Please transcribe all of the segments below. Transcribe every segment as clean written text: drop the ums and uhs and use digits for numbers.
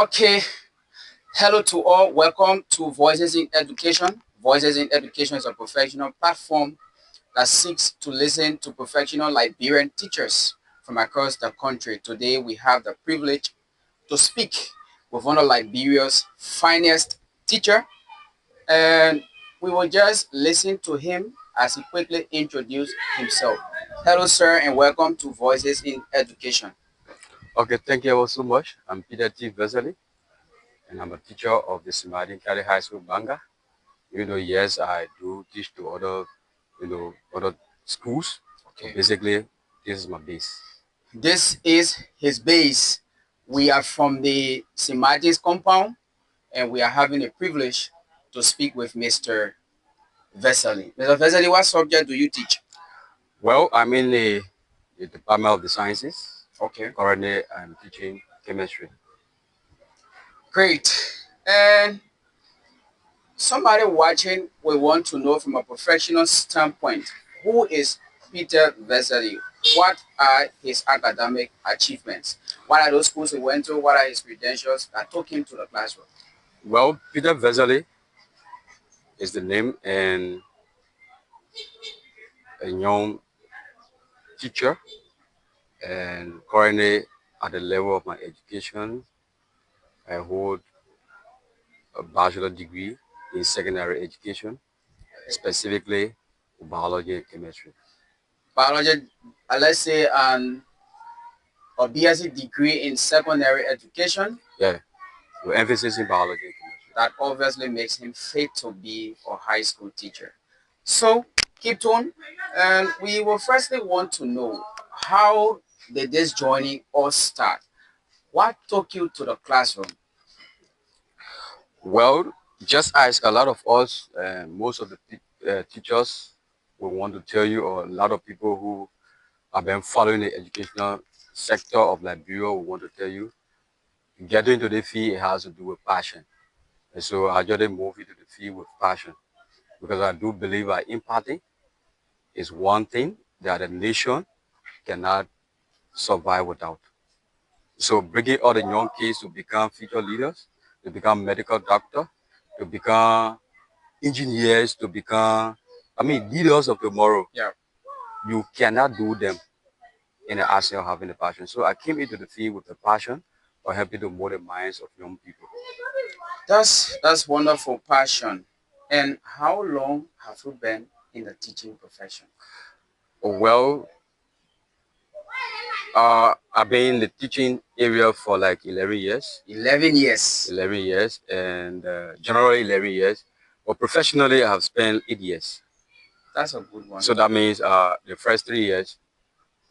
Okay, hello to all. Welcome to Voices in Education. Voices in Education is a professional platform that seeks to listen to professional Liberian teachers from across the country. Today, we have the privilege to speak with one of Liberia's finest teacher, and we will just listen to him as he quickly introduces himself. Hello, sir, and welcome to Voices in Education. Okay, thank you all so much. I'm Peter T. Vesselee, and I'm a teacher of the Simadin Kali High School, Banga. Even though, yes, I do teach to other schools, but Okay. basically, this is my base. This is his base. We are from the Simatis compound, and we are having a privilege to speak with Mr. Vesselee. Mr. Vesselee, what subject do you teach? Well, I'm in the Department of the Sciences. Okay, Currently, I'm teaching chemistry. great. And somebody watching will want to know from a professional standpoint, who is Peter Vesselee? What are his academic achievements? What are those schools he went to? What are his credentials that took him to the classroom? Well, Peter Vesselee is the name, and a young teacher, and currently at the level of my education, I hold a bachelor degree in secondary education, specifically biology and chemistry. Biology, let's say a BSc degree in secondary education, Yeah, with emphasis in biology and chemistry. that obviously makes him fit to be a high school teacher. So keep on, and we will firstly want to know, how did this journey all start? What took you to the classroom? Well, just as a lot of us, most of the teachers will want to tell you, or a lot of people who have been following the educational sector of Liberia will want to tell you, getting into the field has to do with passion. And so I just moved into the field with passion because I do believe that empathy is one thing that a nation cannot survive without. So bringing all the young kids to become future leaders, to become medical doctor, to become engineers, to become, leaders of tomorrow. Yeah, You cannot do them in the absence of having the passion. So I came into the field with the passion of helping to mold the minds of young people. that's wonderful passion. And how long have you been in the teaching profession? Well, I've been in the teaching area for like 11 years. 11 years. 11 years, and generally 11 years. But professionally, I have spent 8 years. That's a good one. So that means the first 3 years,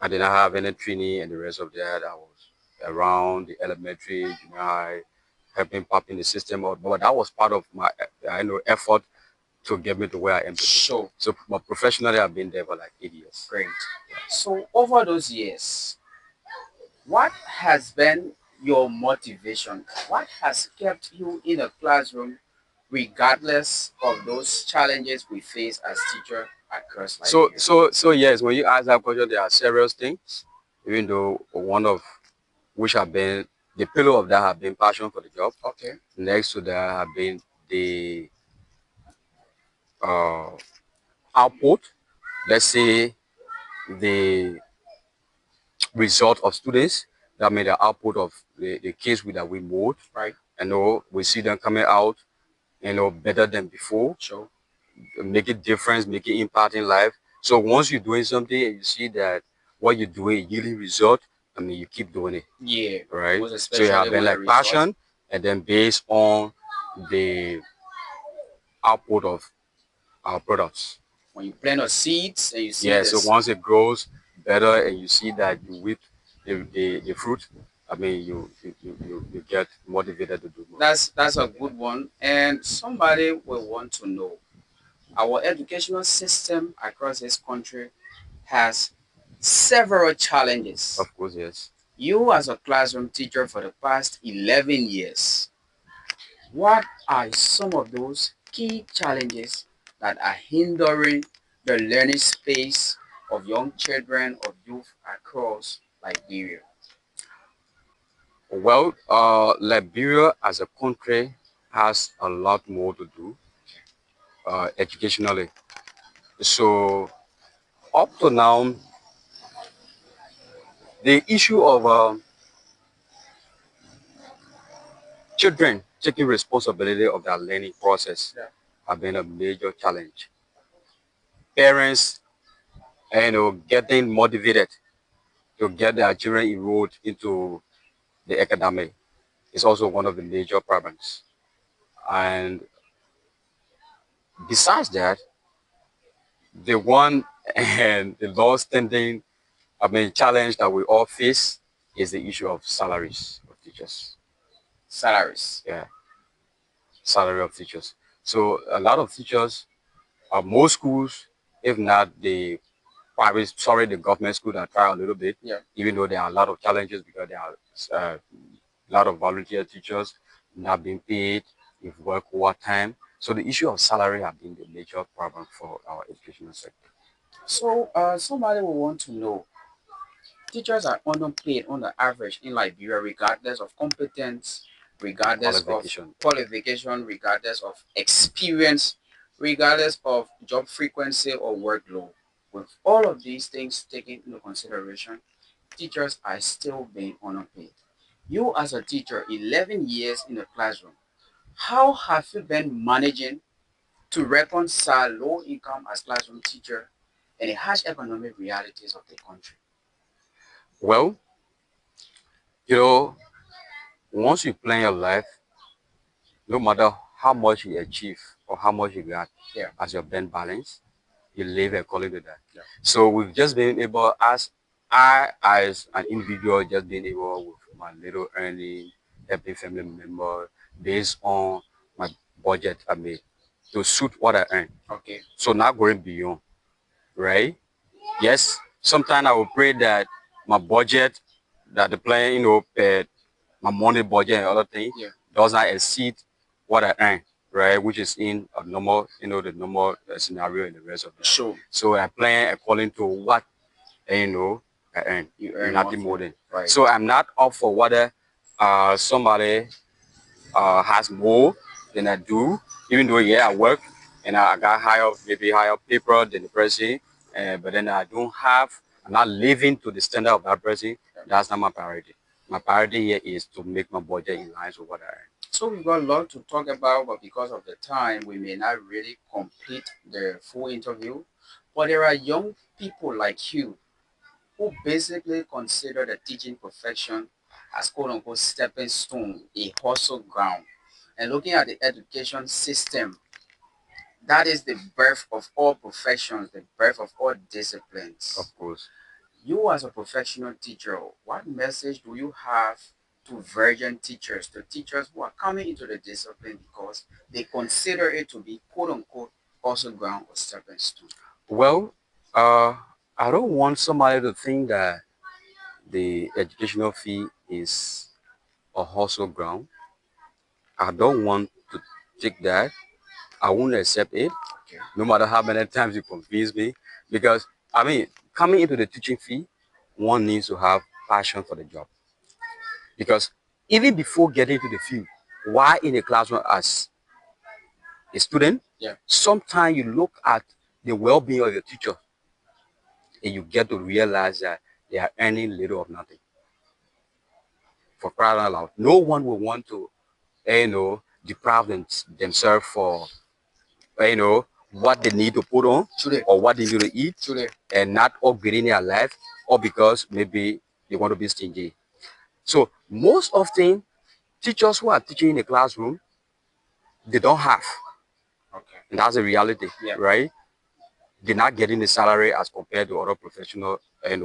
I did not have any training, and the rest of that, I was around the elementary, junior high, helping pop in the system. But that was part of my effort to get me to where I am today. Sure. So, but professionally, I've been there for like 8 years. Great. So over those years, what has been your motivation? What has kept you in a classroom regardless of those challenges we face as teachers across So, Liberia? so yes, when you ask that question, there are several things. Even though one of which have been the pillar of that have been passion for the job. Okay. Next to that have been the uh, output. Let's say the result of students. That means the output of the case that we mold. Right. We see them coming out, better than before. Sure. Make a difference, make an impact in life. So once you're doing something and you see that what you're doing yielding result, you keep doing it. Yeah. Right? Most So you especially have been when a like result, passion, and then based on the output of our products. when you plant a seeds and you see Yeah, so this. once it grows better and you see that you whip the fruit, you get motivated to do more. That's a good one. And somebody will want to know, our educational system across this country has several challenges. Of course, yes. You, as a classroom teacher for the past 11 years, what are some of those key challenges that are hindering the learning space of young children, of youth across Liberia? Well, Liberia as a country has a lot more to do educationally. So up to now, the issue of children taking responsibility of their learning process Yeah. have been a major challenge. Parents, getting motivated to get their children enrolled into the academic is also one of the major problems. And besides that, the one and the long-standing, challenge that we all face is the issue of salaries of teachers. Salaries. Yeah, salary of teachers. So a lot of teachers, most schools, if not the private, sorry, the government school that try a little bit, Yeah. even though there are a lot of challenges because there are a lot of volunteer teachers not being paid, if work overtime. So the issue of salary have been the major problem for our educational sector. So, somebody will want to know, teachers are underpaid on the average in Liberia, regardless of competence, regardless of Qualification. qualification, regardless of experience, regardless of job frequency or workload. With all of these things taken into consideration, teachers are still being underpaid. You, as a teacher, 11 years in the classroom, how have you been managing to reconcile low income as classroom teacher and the harsh economic realities of the country? Well, you know, once you plan your life, no matter how much you achieve or how much you got Yeah. as your bank balance, you live according to that. Yeah. So we've just been able, as I, as an individual, just being able with my little earning, helping family member based on my budget I made to suit what I earn. Okay. So not going beyond, right? Yes, sometimes I will pray that my budget, that the plan, my money budget and other things, Yeah. does not exceed what I earn, right? Which is in a normal, the normal scenario and the rest of it. Sure. So I plan according to what, I earn, You earn nothing more monthly. than. Right. So I'm not up for whether somebody has more than I do, even though, yeah, I work and I got higher, maybe higher paper than the person, but then I'm not living to the standard of that person. That's not my priority. My priority here is to make my budget in line with what I earn. So we've got a lot to talk about, but because of the time, we may not really complete the full interview. But there are young people like you who basically consider the teaching profession as quote unquote stepping stone, a hustle ground. And looking at the education system, that is the birth of all professions, the birth of all disciplines. Of course. You, as a professional teacher, what message do you have to virgin teachers, to teachers who are coming into the discipline because they consider it to be quote unquote also ground or stepping stone? Well, I don't want somebody to think that the educational fee is a hustle ground. I don't want to take that. I won't accept it, Okay. no matter how many times you convince me. Because, coming into the teaching field, one needs to have passion for the job. Because even before getting into the field, while in the classroom as a student, Yeah. sometimes you look at the well-being of your teacher and you get to realize that they are earning little or nothing. For crying out loud, no one will want to, deprive themselves for what they need to put on Today. or what they need to eat Today. and not upgrading their life or because maybe they want to be stingy. So most often, teachers who are teaching in the classroom, they don't have. Okay. And that's a reality, Yeah. right? They're not getting the salary as compared to other professional, a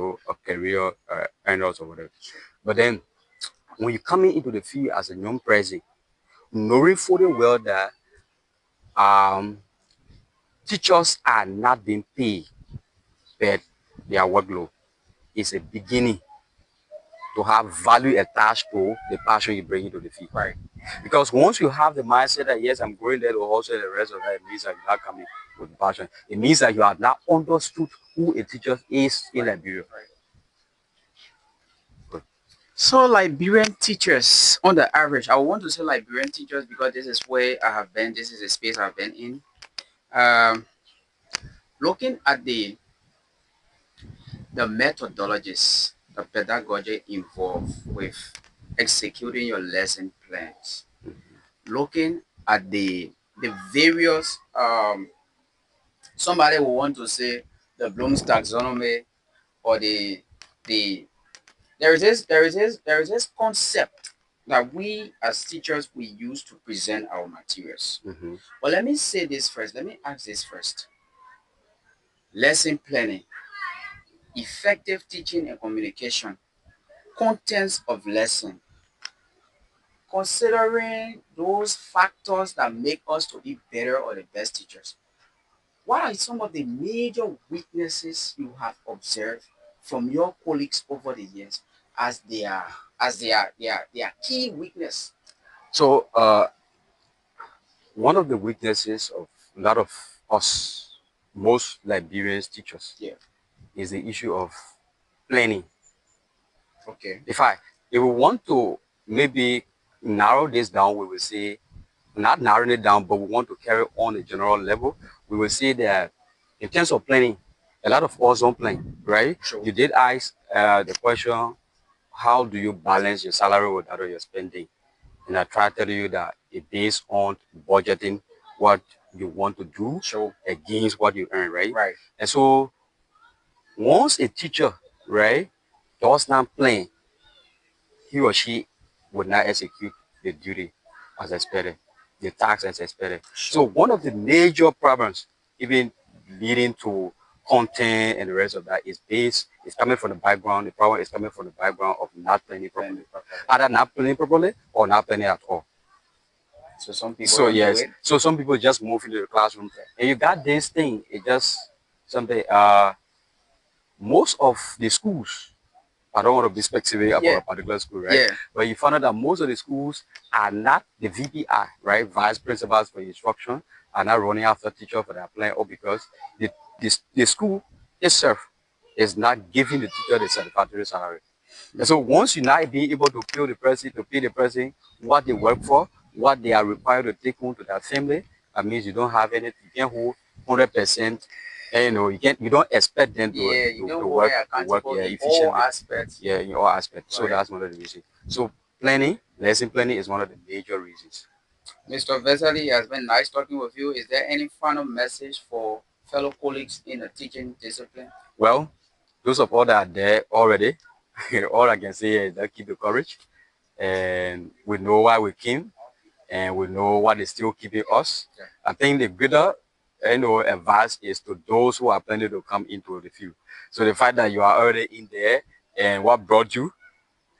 career earners or whatever. But then when you're coming into the field as a young person, knowing fully well that um, teachers are not being paid, but their workload is a beginning to have value attached to the passion you bring into the field. Right. Because once you have the mindset that yes, I'm going there to also the rest of that, it means that you're not coming with passion. It means that you have not understood who a teacher is in Liberia. Right. Good. So Liberian teachers, on the average, I want to say Liberian teachers because this is where I have been. This is the space I've been in. Um, Looking at the methodologies, the pedagogy involved with executing your lesson plans, looking at the various somebody will want to say the Bloom's taxonomy or the there is this concept that we as teachers we use to present our materials. Mm-hmm. But let me say this first. Let me ask this first. Lesson planning, effective teaching and communication, contents of lesson, considering those factors that make us to be better or the best teachers. What are some of the major weaknesses you have observed from your colleagues over the years as their key weakness? So, one of the weaknesses of a lot of us, most Liberians teachers, Yeah. is the issue of planning. Okay. If we want to maybe narrow this down, we will say, not narrowing it down, but we want to carry on a general level, we will say that in terms of planning, a lot of us don't plan, right? Sure. You did ask the question, how do you balance your salary with that of your spending? And I try to tell you that it based on budgeting what you want to do Sure. against what you earn, right? Right. And so once a teacher, right, does not plan, he or she would not execute the duty as expected, the task as expected. So Sure. one of the major problems, even leading to content and the rest of that, is coming from the background. The problem is coming from the background of not planning properly. Planning properly. Either not planning properly or not planning at all. So some people So don't do yes, it. so some people just move into the classroom, and you got this thing. It just something. Most of the schools, I don't want to be specific about Yeah. a particular school, right? Yeah. But you find out that most of the schools are not the VPI, right? Vice principals for instruction are not running after teacher for their plan, or because the school itself is not giving the teacher the satisfactory salary. And so once you're not being able to pay the person what they work for, what they are required to take home to their family, that means you don't have anything. You can't hold 100%. And you don't expect them Yeah. You don't to hold work her accountable yeah, in all efficiently. aspects. Yeah, in all aspects. So Right. that's one of the reasons. So planning, lesson planning is one of the major reasons. Mr. Vesselee, it has been nice talking with you. Is there any final message for fellow colleagues in the teaching discipline? Well, those of all that are there already, all I can say is that keep the courage, and we know why we came, and we know what is still keeping us. Yeah. I think the greater advice is to those who are planning to come into the field. So the fact that you are already in there and what brought you,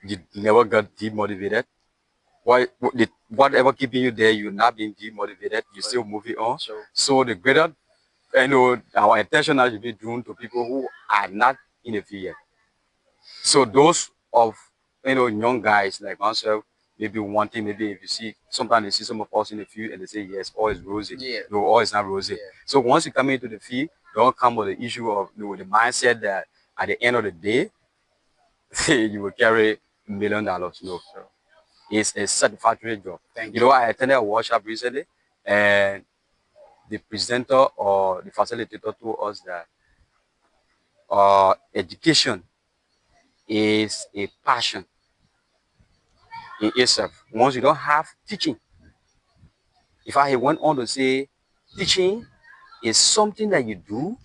you never got demotivated. Whatever keeping you there, you're not being demotivated, you're still moving on. Sure. So the greater our attention now should be drawn to people who are not in the field yet. So those of young guys like myself, maybe one thing, maybe if you see sometimes they see some of us in the field and they say yes, all is rosy. Yeah. No, all is not rosy. Yeah. So once you come into the field, don't come with the issue of the mindset that at the end of the day, you will carry $1 million. No. Sure. It's a satisfactory job. Thank You you. know, I attended a workshop recently and the presenter or the facilitator told us that education is a passion in itself. Once you don't have teaching, if I went on to say teaching is something that you do,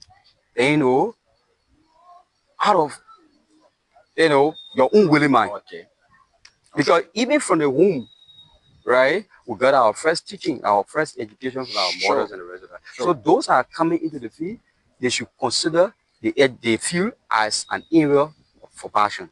then out of your own willing mind. Okay. Because even from the womb, right, we got our first teaching, our first education from our Sure. mothers and the rest of that. Sure. So those are coming into the field, they should consider the field as an area for passion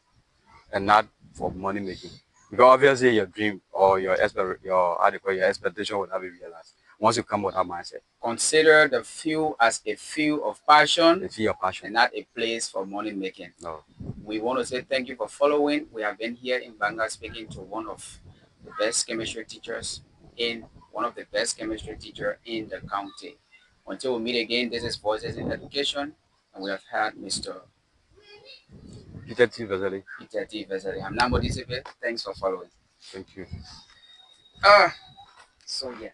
and not for money making. Because obviously your dream or your expectation will not be realized once you come with that mindset. Consider the field as a field of passion The field of passion. and not a place for money making. No. We want to say thank you for following. We have been here in Banga speaking to one of the best chemistry teachers in one of the best chemistry teacher in the county. Until we meet again, this is Voices in Education, and we have had Mr. Peter T. Vesselee. Peter T. Vesselee. I'm Nambo Discipline. Thanks for following. Thank you. So yeah.